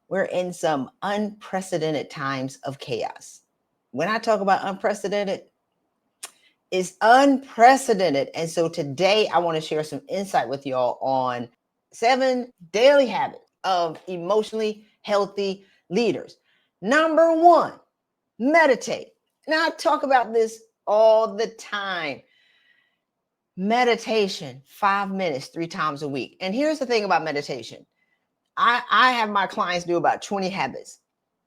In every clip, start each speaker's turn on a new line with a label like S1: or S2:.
S1: We're in some unprecedented times of chaos. When I talk about unprecedented, it's unprecedented. And so today I want to share some insight with y'all on 7 daily habits of emotionally healthy leaders. Number 1, meditate. Now I talk about this all the time. Meditation, 5 minutes, 3 times a week. And here's the thing about meditation. I have my clients do about 20 habits,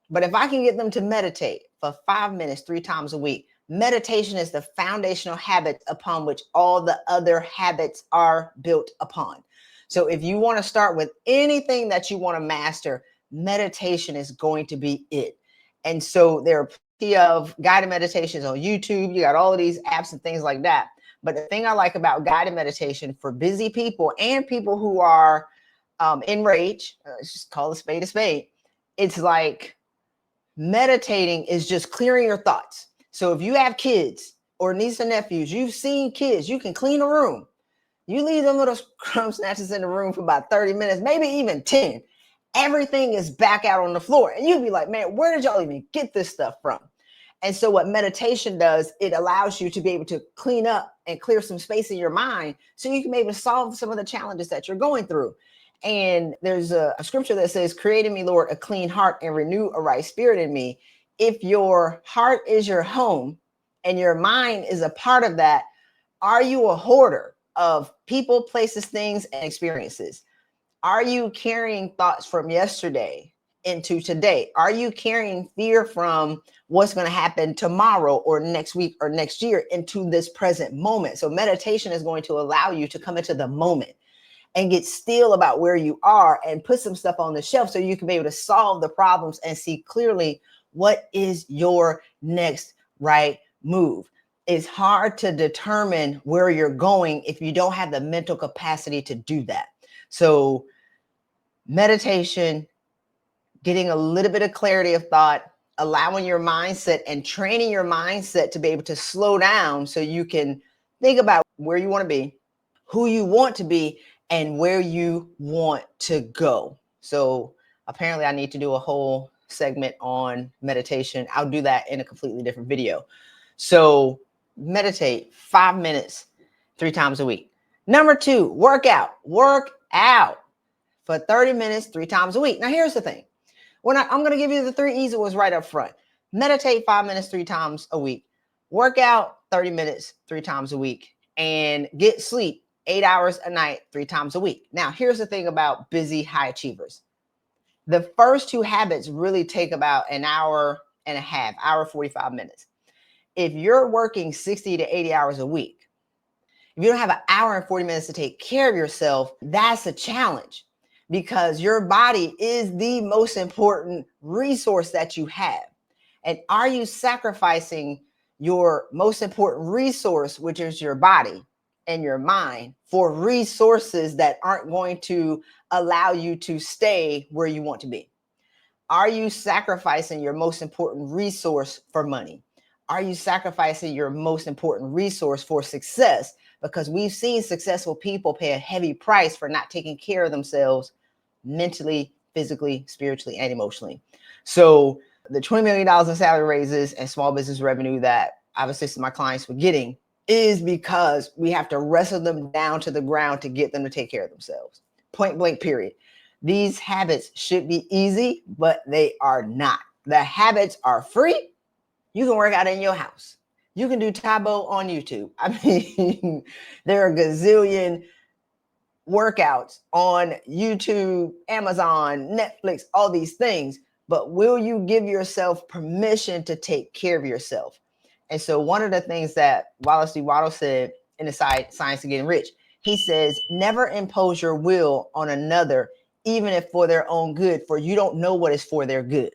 S1: but if I can get them to meditate for 5 minutes, 3 times a week, meditation is the foundational habit upon which all the other habits are built upon. So if you want to start with anything that you want to master, meditation is going to be it. And so there are plenty of guided meditations on YouTube. You got all of these apps and things like that. But the thing I like about guided meditation for busy people and people who are enraged, just call a spade, it's like meditating is just clearing your thoughts. So if you have kids or nieces and nephews, you've seen kids, you can clean a room. You leave them little crumb snatches in the room for about 30 minutes, maybe even 10. Everything is back out on the floor. And you'd be like, man, where did y'all even get this stuff from? And so what meditation does, it allows you to be able to clean up and clear some space in your mind so you can be able to solve some of the challenges that you're going through. And there's a scripture that says, create in me, Lord, a clean heart and renew a right spirit in me. If your heart is your home and your mind is a part of that, are you a hoarder of people, places, things, and experiences? Are you carrying thoughts from yesterday into today? Are you carrying fear from what's going to happen tomorrow or next week or next year into this present moment? So meditation is going to allow you to come into the moment and get still about where you are and put some stuff on the shelf so you can be able to solve the problems and see clearly what is your next right move. It's hard to determine where you're going if you don't have the mental capacity to do that. So meditation, getting a little bit of clarity of thought, allowing your mindset and training your mindset to be able to slow down so you can think about where you want to be, who you want to be, and where you want to go. So apparently I need to do a whole segment on meditation. I'll do that in a completely different video. So meditate 5 minutes, 3 times a week. Number 2, work out for 30 minutes, 3 times a week. Now here's the thing. I'm going to give you the 3 easy ones right up front. Meditate 5 minutes, 3 times a week. Work out 30 minutes, 3 times a week. And get sleep 8 hours a night, 3 times a week. Now, here's the thing about busy high achievers. The first 2 habits really take about an hour and a half, hour 45 minutes. If you're working 60 to 80 hours a week, if you don't have an hour and 40 minutes to take care of yourself, that's a challenge because your body is the most important resource that you have. And are you sacrificing your most important resource, which is your body and your mind, for resources that aren't going to allow you to stay where you want to be? Are you sacrificing your most important resource for money? Are you sacrificing your most important resource for success? Because we've seen successful people pay a heavy price for not taking care of themselves mentally, physically, spiritually, and emotionally. So the $20 million in salary raises and small business revenue that I've assisted my clients with getting is because we have to wrestle them down to the ground to get them to take care of themselves. Point blank, period. These habits should be easy, but they are not. The habits are free. You can work out in your house. You can do Taebo on YouTube. I mean, there are a gazillion workouts on YouTube, Amazon, Netflix, all these things. But will you give yourself permission to take care of yourself? And so one of the things that Wallace D. Waddle said in the Science of Getting Rich, he says, never impose your will on another, even if for their own good, for you don't know what is for their good.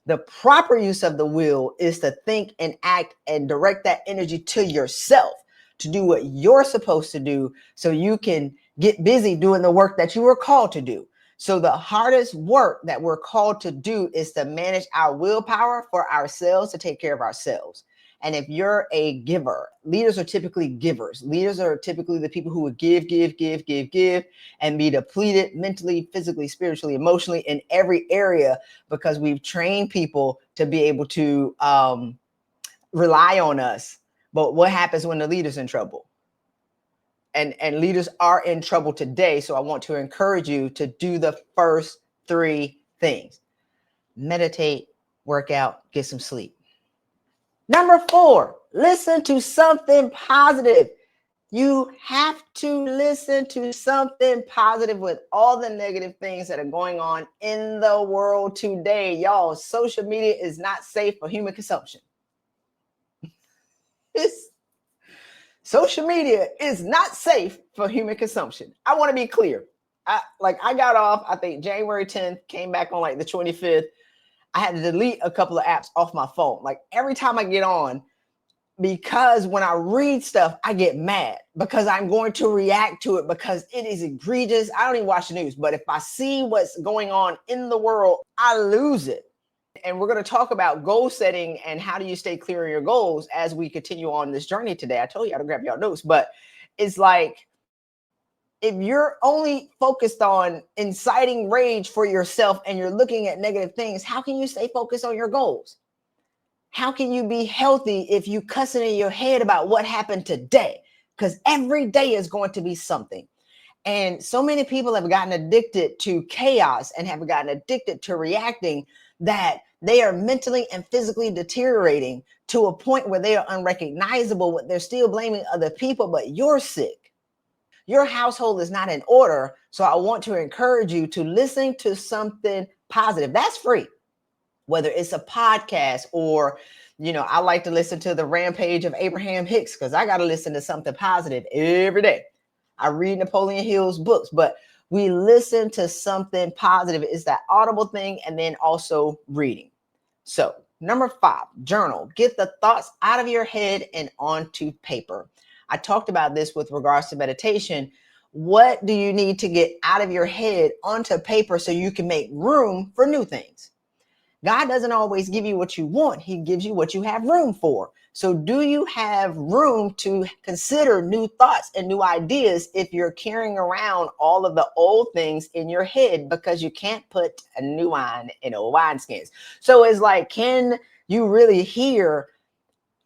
S1: The proper use of the will is to think and act and direct that energy to yourself to do what you're supposed to do so you can get busy doing the work that you were called to do. So the hardest work that we're called to do is to manage our willpower for ourselves, to take care of ourselves. And if you're a giver, leaders are typically givers. Leaders are typically the people who would give, and be depleted mentally, physically, spiritually, emotionally, in every area, because we've trained people to be able to rely on us. But what happens when the leader's in trouble? And leaders are in trouble today. So I want to encourage you to do the first 3 things: meditate, work out, get some sleep. Number 4, listen to something positive. You have to listen to something positive with all the negative things that are going on in the world today. Y'all, social media is not safe for human consumption. Social media is not safe for human consumption. I want to be clear. I got off, I think January 10th, came back on like the 25th. I had to delete a couple of apps off my phone. Like every time I get on, because when I read stuff, I get mad because I'm going to react to it because it is egregious. I don't even watch the news, but if I see what's going on in the world, I lose it. And we're going to talk about goal setting and how do you stay clear of your goals as we continue on this journey today. I told you how to grab y'all notes, but it's like, if you're only focused on inciting rage for yourself and you're looking at negative things, how can you stay focused on your goals? How can you be healthy if you cussing in your head about what happened today? Because every day is going to be something. And so many people have gotten addicted to chaos and have gotten addicted to reacting that they are mentally and physically deteriorating to a point where they are unrecognizable, but they're still blaming other people, but you're sick. Your household is not in order. So I want to encourage you to listen to something positive. That's free. Whether it's a podcast or, I like to listen to the Rampage of Abraham Hicks because I got to listen to something positive every day. I read Napoleon Hill's books, but we listen to something positive. It's that audible thing, and then also reading. So number 5, journal. Get the thoughts out of your head and onto paper. I talked about this with regards to meditation. What do you need to get out of your head onto paper so you can make room for new things? God doesn't always give you what you want. He gives you what you have room for. So do you have room to consider new thoughts and new ideas if you're carrying around all of the old things in your head because you can't put a new wine in old wineskins? So it's like, can you really hear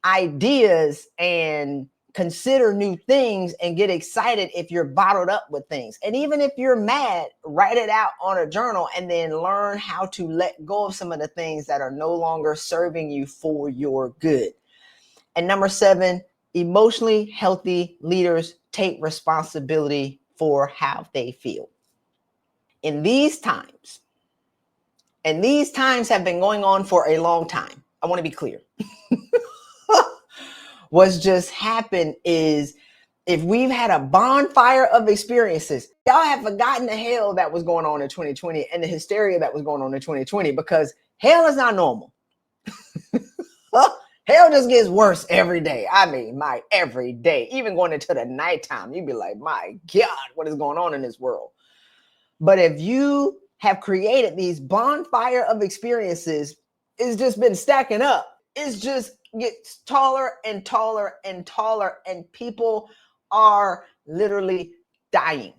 S1: ideas and consider new things and get excited if you're bottled up with things? And even if you're mad, write it out on a journal and then learn how to let go of some of the things that are no longer serving you for your good. And number 7, emotionally healthy leaders take responsibility for how they feel. In these times, and these times have been going on for a long time, I want to be clear. What's just happened is, if we've had a bonfire of experiences, y'all have forgotten the hell that was going on in 2020 and the hysteria that was going on in 2020, because hell is not normal. Hell just gets worse every day. I mean, every day, even going into the nighttime, you'd be like, my God, what is going on in this world? But if you have created these bonfire of experiences, it's just been stacking up. It's just gets taller and taller and taller, and people are literally dying,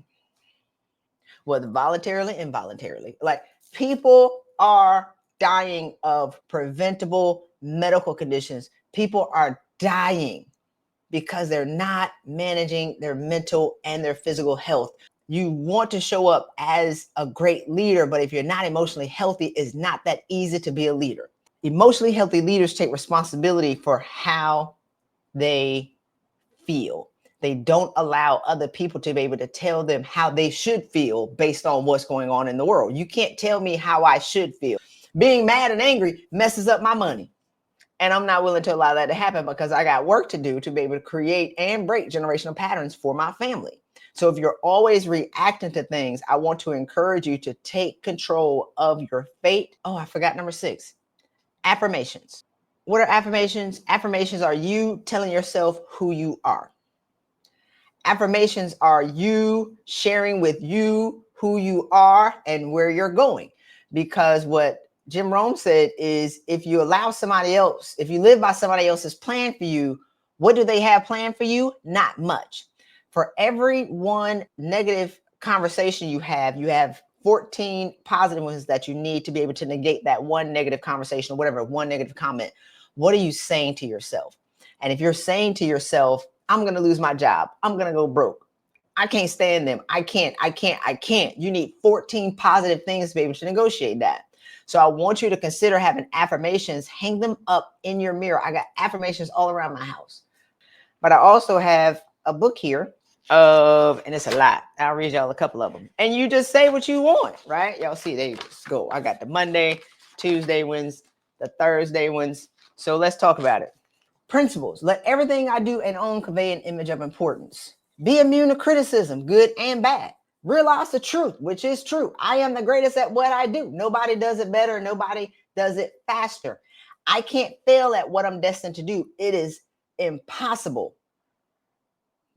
S1: whether voluntarily, involuntarily. Like, people are dying of preventable medical conditions. People are dying because they're not managing their mental and their physical health. You want to show up as a great leader, but if you're not emotionally healthy, it's not that easy to be a leader. Emotionally healthy leaders take responsibility for how they feel. They don't allow other people to be able to tell them how they should feel based on what's going on in the world. You can't tell me how I should feel. Being mad and angry messes up my money. And I'm not willing to allow that to happen because I got work to do to be able to create and break generational patterns for my family. So if you're always reacting to things, I want to encourage you to take control of your fate. Oh, I forgot number 6. Affirmations. What are affirmations? Affirmations are you telling yourself who you are. Affirmations are you sharing with you who you are and where you're going. Because what Jim Rome said is, if you allow somebody else, if you live by somebody else's plan for you, what do they have planned for you? Not much. For every one negative conversation you have 14 positive ones that you need to be able to negate that one negative conversation or whatever, one negative comment. What are you saying to yourself? And if you're saying to yourself, I'm going to lose my job, I'm going to go broke, I can't stand them, I can't. You need 14 positive things to be able to negotiate that. So I want you to consider having affirmations, hang them up in your mirror. I got affirmations all around my house. But I also have a book here and it's a lot. I'll read y'all a couple of them. And you just say what you want, right? Y'all see, they just go. I got the Monday, Tuesday ones, the Thursday ones. So let's talk about it. Principles. Let everything I do and own convey an image of importance. Be immune to criticism, good and bad. Realize the truth, which is true. I am the greatest at what I do. Nobody does it better. Nobody does it faster. I can't fail at what I'm destined to do. It is impossible.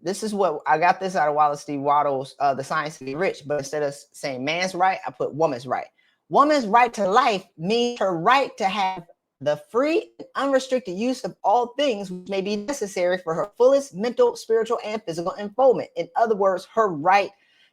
S1: This is what I got this out of Wallace D. Wattles, The Science to Be Rich. But instead of saying man's right, I put woman's right. Woman's right to life means her right to have the free and unrestricted use of all things which may be necessary for her fullest mental, spiritual, and physical unfoldment. In other words, her right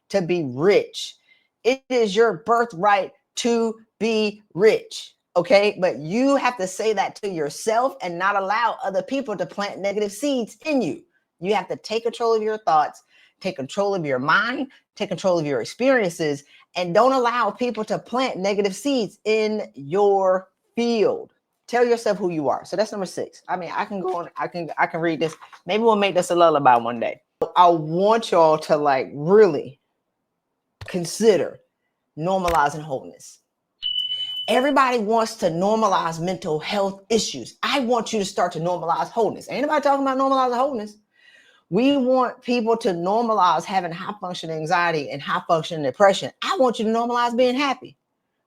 S1: to be rich. It is your birthright to be rich. Okay, but you have to say that to yourself and not allow other people to plant negative seeds in you. You have to take control of your thoughts, take control of your mind, take control of your experiences, and don't allow people to plant negative seeds in your field. Tell yourself who you are. So that's number 6. I mean, I can go on, I can read this. Maybe we'll make this a lullaby one day. I want y'all to like really consider normalizing wholeness. Everybody wants to normalize mental health issues. I want you to start to normalize wholeness. Ain't nobody talking about normalizing wholeness. We want people to normalize having high functioning anxiety and high functioning depression. I want you to normalize being happy.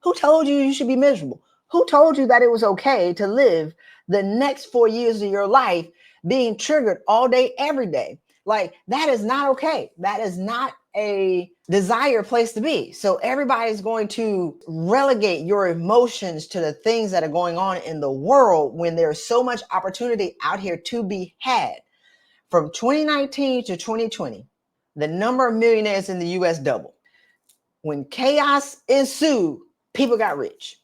S1: Who told you you should be miserable? Who told you that it was okay to live the next 4 years of your life being triggered all day, every day? Like, that is not okay. That is not a desired place to be. So everybody's going to relegate your emotions to the things that are going on in the world when there's so much opportunity out here to be had. From 2019 to 2020, the number of millionaires in the US doubled. When chaos ensued, people got rich.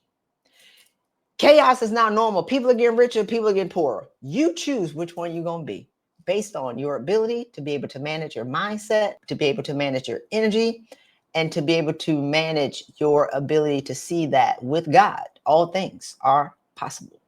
S1: Chaos is now normal. People are getting richer, people are getting poorer. You choose which one you're going to be based on your ability to be able to manage your mindset, to be able to manage your energy, and to be able to manage your ability to see that with God, all things are possible.